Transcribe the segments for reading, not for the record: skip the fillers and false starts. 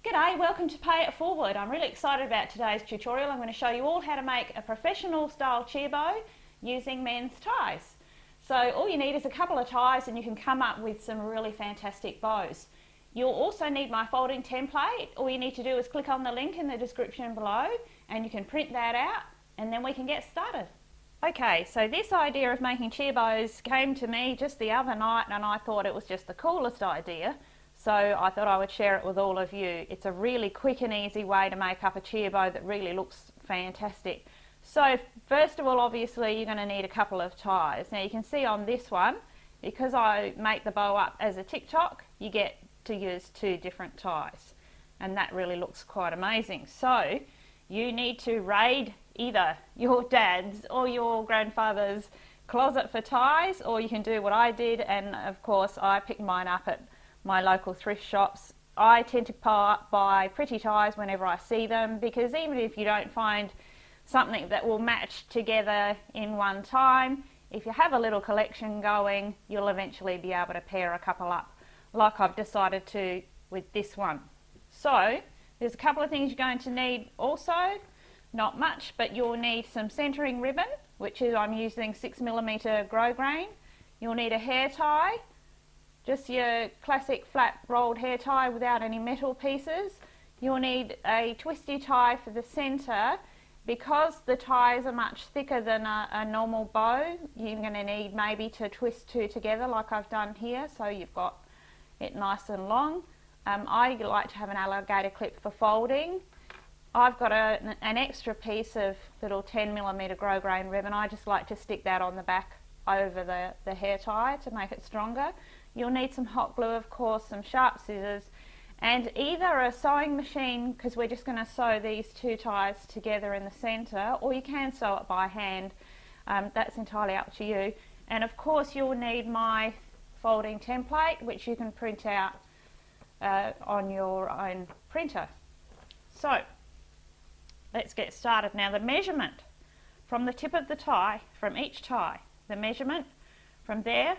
G'day, welcome to Pay It Forward. I'm really excited about today's tutorial. I'm going to show you all how to make a professional style cheer bow using men's ties. So all you need is a couple of ties and you can come up with some really fantastic bows. You'll also need my folding template. All you need to do is click on the link in the description below and you can print that out and then we can get started. Okay, so this idea of making cheer bows came to me just the other night and I thought it was just the coolest idea. So I thought I would share it with all of you. It's a really quick and easy way to make up a cheer bow that really looks fantastic. So first of all, obviously you're going to need a couple of ties. Now you can see on this one, because I make the bow up as a TikTok, you get to use two different ties. And that really looks quite amazing. So you need to raid either your dad's or your grandfather's closet for ties, or you can do what I did, and of course I picked mine up at my local thrift shops. I tend to buy pretty ties whenever I see them, because even if you don't find something that will match together in one time, if you have a little collection going, you'll eventually be able to pair a couple up, like I've decided to with this one. So there's a couple of things you're going to need also, not much, but you'll need some centering ribbon, which is I'm using 6mm grosgrain. You'll need a hair tie, just your classic flat rolled hair tie without any metal pieces. You'll need a twisty tie for the centre. Because the ties are much thicker than a normal bow, you're going to need maybe to twist two together like I've done here, so you've got it nice and long. I like to have an alligator clip for folding. I've got an extra piece of little 10mm grosgrain ribbon. I just like to stick that on the back over the hair tie to make it stronger. You'll need some hot glue, of course, some sharp scissors, and either a sewing machine, because we're just going to sew these two ties together in the centre, or you can sew it by hand. That's entirely up to you. And of course you'll need my folding template, which you can print out on your own printer. So let's get started. Now the measurement from the tip of the tie, from each tie, the measurement from there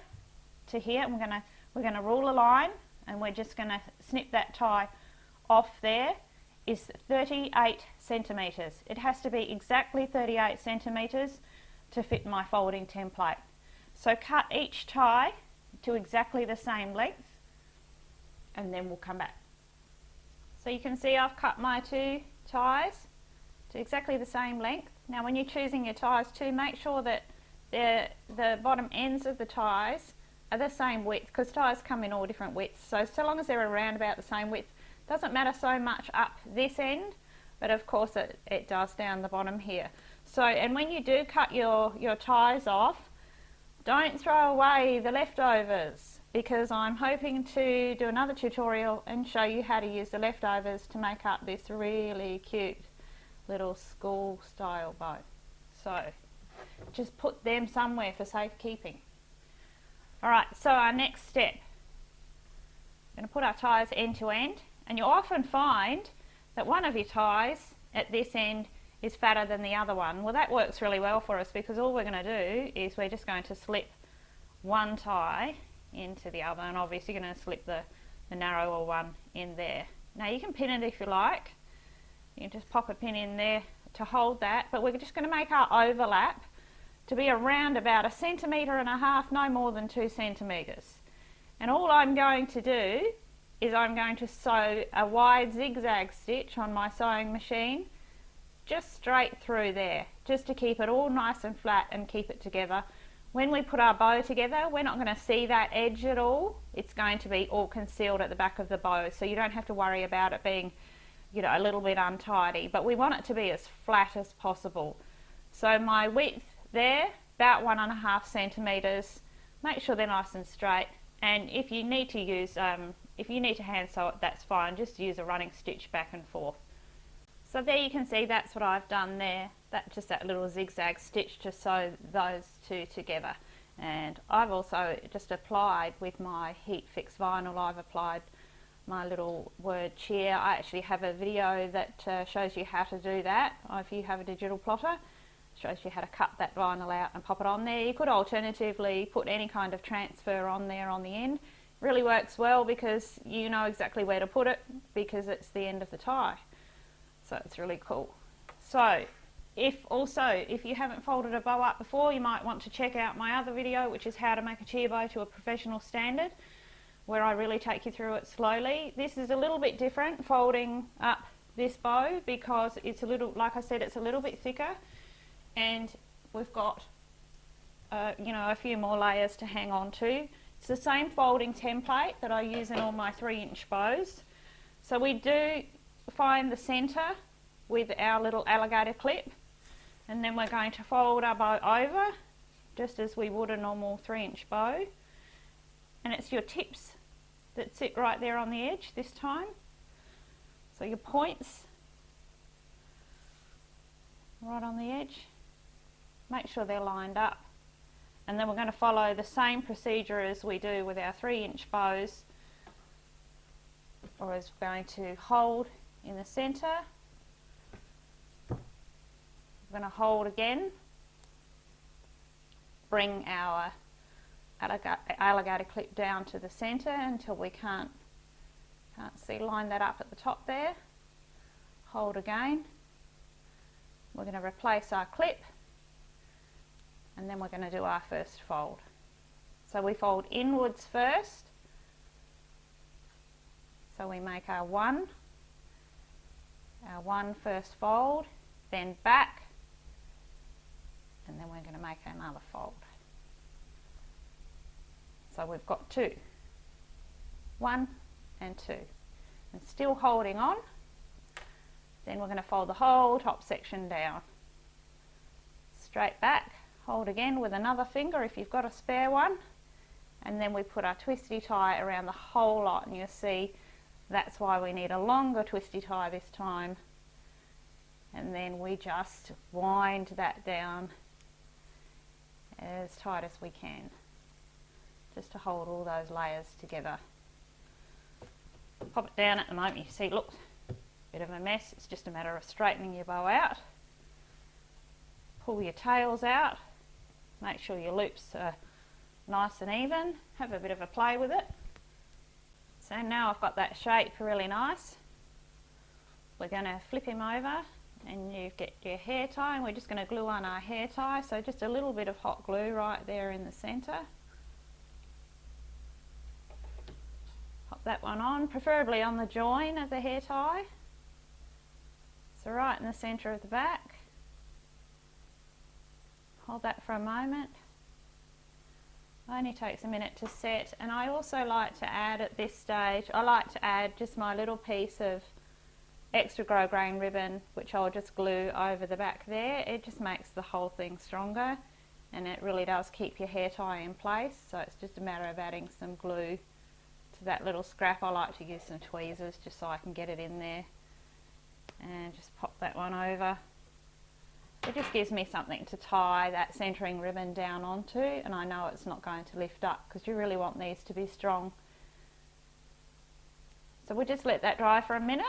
to here, we're going to rule a line, and we're just going to snip that tie off there, is 38 centimetres. It has to be exactly 38 centimetres to fit my folding template. So cut each tie to exactly the same length and then we'll come back. So you can see I've cut my two ties to exactly the same length. Now when you're choosing your ties too, make sure that the bottom ends of the ties are the same width, because ties come in all different widths. So long as they're around about the same width, doesn't matter so much up this end, but of course it does down the bottom here. So, and when you do cut your ties off, don't throw away the leftovers, because I'm hoping to do another tutorial and show you how to use the leftovers to make up this really cute little school style bow. So just put them somewhere for safekeeping. Alright, so our next step, we're going to put our ties end to end, and you'll often find that one of your ties at this end is fatter than the other one. Well, that works really well for us, because all we're going to do is we're just going to slip one tie into the other, and obviously you're going to slip the narrower one in there. Now you can pin it if you like. You can just pop a pin in there to hold that, but we're just going to make our overlap to be around about 1.5 centimetres, no more than 2 centimetres. And all I'm going to do is I'm going to sew a wide zigzag stitch on my sewing machine just straight through there, just to keep it all nice and flat and keep it together. When we put our bow together, we're not going to see that edge at all. It's going to be all concealed at the back of the bow, so you don't have to worry about it being, a little bit untidy, but we want it to be as flat as possible. So my width there, about 1.5 centimetres. Make sure they're nice and straight, and if you need to use, if you need to hand sew it, that's fine. Just use a running stitch back and forth. So there you can see that's what I've done there. Just that little zigzag stitch to sew those two together. And I've also just applied with my heat fix vinyl, I've applied my little word cheer. I actually have a video that shows you how to do that if you have a digital plotter. Shows you how to cut that vinyl out and pop it on there. You could alternatively put any kind of transfer on there on the end. Really works well because you know exactly where to put it because it's the end of the tie. So it's really cool. So if you haven't folded a bow up before, you might want to check out my other video, which is how to make a cheer bow to a professional standard, where I really take you through it slowly. This is a little bit different, folding up this bow, because it's a little, like I said, it's a little bit thicker, and we've got you know, a few more layers to hang on to. It's the same folding template that I use in all my 3-inch bows. So we do find the center with our little alligator clip, and then we're going to fold our bow over just as we would a normal 3-inch bow, and it's your tips that sit right there on the edge this time. So your points right on the edge, make sure they're lined up, and then we're going to follow the same procedure as we do with our 3-inch bows, or as we're going to hold in the center. We're going to hold again, bring our alligator clip down to the center until we can't see, line that up at the top there. Hold again. We're going to replace our clip, and then we're going to do our first fold. So we fold inwards first. So we make our one first fold, then back, and then we're going to make another fold. So we've got 2, 1 and 2, and still holding on. Then we're going to fold the whole top section down, straight back, hold again with another finger if you've got a spare one, and then we put our twisty tie around the whole lot, and you'll see that's why we need a longer twisty tie this time. And then we just wind that down as tight as we can, just to hold all those layers together. Pop it down at the moment. You see, look, bit of a mess. It's just a matter of straightening your bow out. Pull your tails out. Make sure your loops are nice and even. Have a bit of a play with it. So now I've got that shape really nice. We're going to flip him over, and you get your hair tie, and we're just going to glue on our hair tie. So just a little bit of hot glue right there in the center. Pop that one on, preferably on the join of the hair tie. So right in the center of the back. Hold that for a moment. Only takes a minute to set, and I also like to add at this stage, I like to add just my little piece of extra grosgrain ribbon, which I'll just glue over the back there. It just makes the whole thing stronger, and it really does keep your hair tie in place. So it's just a matter of adding some glue to that little scrap. I like to use some tweezers just so I can get it in there, and just pop that one over. It just gives me something to tie that centering ribbon down onto, and I know it's not going to lift up because you really want these to be strong. So we'll just let that dry for a minute.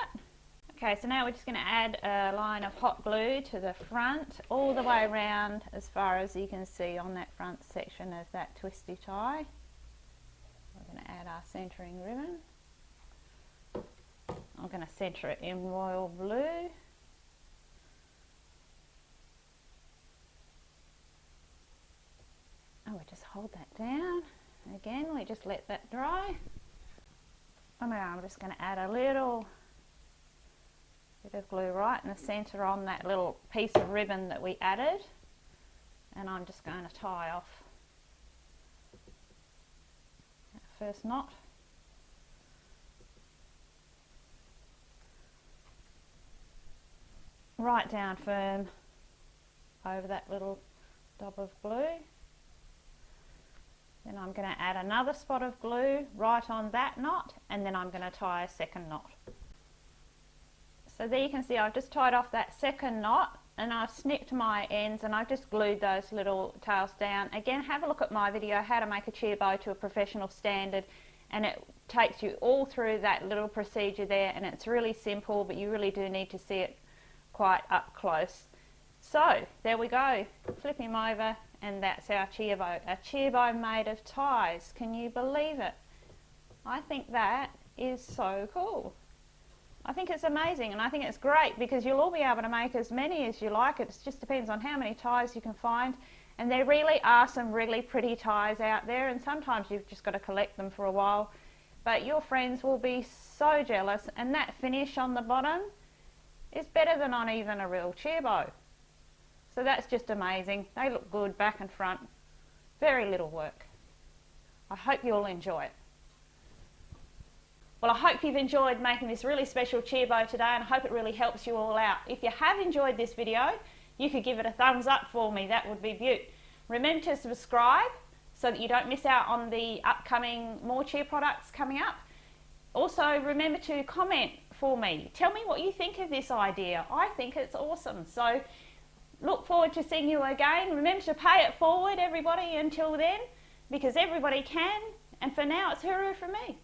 Okay, so now we're just going to add a line of hot glue to the front all the way around as far as you can see on that front section of that twisty tie. We're going to add our centering ribbon. I'm going to center it in royal blue. And we just hold that down. Again, we just let that dry. And now I'm just going to add a little bit of glue right in the center on that little piece of ribbon that we added. And I'm just going to tie off that first knot. Right down firm over that little dab of glue. Then I'm going to add another spot of glue right on that knot, and then I'm going to tie a second knot. So there you can see I've just tied off that second knot, and I've snipped my ends, and I've just glued those little tails down. Again, have a look at my video, how to make a cheer bow to a professional standard, and it takes you all through that little procedure there, and it's really simple, but you really do need to see it quite up close. So there we go, flip him over, and that's our cheer bow. A cheer bow made of ties. Can you believe it? I think that is so cool. I think it's amazing, and I think it's great because you'll all be able to make as many as you like. It just depends on how many ties you can find, and there really are some really pretty ties out there, and sometimes you've just got to collect them for a while, but your friends will be so jealous. And that finish on the bottom is better than on even a real cheer bow. So that's just amazing. They look good back and front. Very little work. I hope you all enjoy it. Well, I hope you've enjoyed making this really special cheer bow today, and I hope it really helps you all out. If you have enjoyed this video, you could give it a thumbs up for me. That would be beaut. Remember to subscribe so that you don't miss out on the upcoming more cheer products coming up. Also, remember to comment for me. Tell me what you think of this idea. I think it's awesome. So look forward to seeing you again. Remember to pay it forward, everybody, until then, because everybody can. And for now, it's hooroo from me.